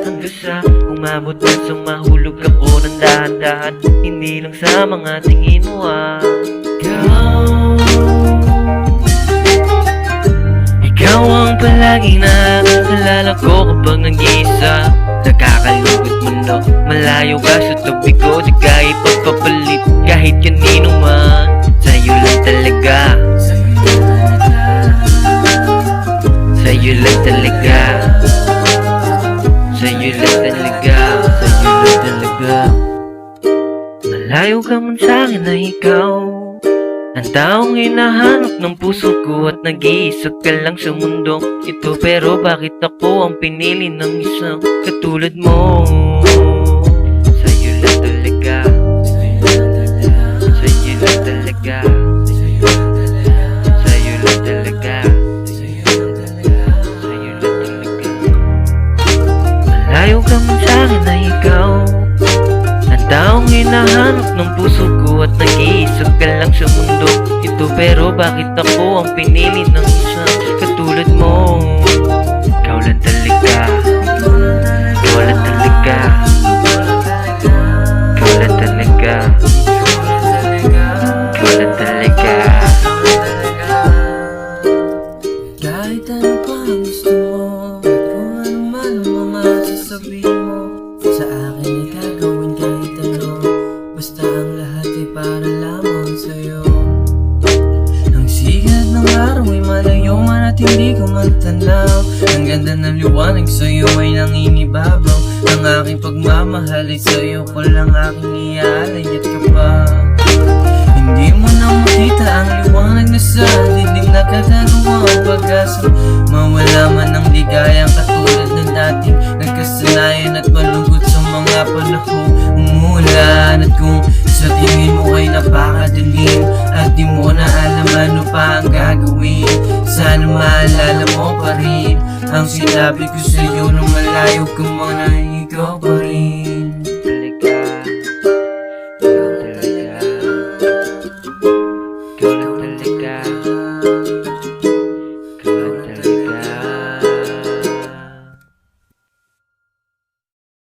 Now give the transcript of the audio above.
hanggang sa umabot na sa mahulog ako ng dahan-dahan. Hindi lang sa mga tingin mo Ikaw ang palaging naalala ko kapag nag-iisa. Nakakalungkot mundo, malayo ka sa tabi ko. Di ka ipagpapalit kahit kanino man. Sa'yo lang talaga, sa'yo lang talaga, sa'yo lang talaga, sa'yo lang talaga. Malayo ka man sa'kin na ikaw ang taong hinahanap ng puso ko, at nag-iisa ka lang sa mundo ito. Pero bakit ako ang pinili ng isang katulad mo? Sa'yo lang talaga, sa'yo lang talaga, sa'yo lang talaga, sa'yo lang talaga. Malayo ka man sa'kin na ikaw ang taong hinahanap ng puso ko, at nag-iisa ka lang sa mundo ito. Pero bakit ako ang pinili ng isang katulad mo? Ikaw lang talaga, ikaw lang talaga, ikaw lang talaga, ikaw lang talaga. Kahit ano pa ang gusto mo, at kung ano man ang mga sasabihin mo, sa akin ay gagawin kahit ano. Basta ang lahat ay para lamang sa'yo. Ang sikat ng araw ay malayo man at hindi ko matanaw. Ang ganda ng liwanag sa'yo ay nangingibabaw. Ang aking pagmamahal ay sa'yo ko lang aking iaalay. At kapag hindi mo na makita ang liwanag na sa dilim, nakatagawa ang pag-asa, mawala man ang ligayang katulad ng dating nagkasanayan at malungkot sa mga panahong umulan. At kung sa tingin mo ay napakadilim at di mo na alam ano pa ang gagawin, sana maalala mo pa rin ang sinabi ko sa'yo nung malayo ka man ay ikaw pa rin. Ikaw lang talaga, ikaw lang talaga.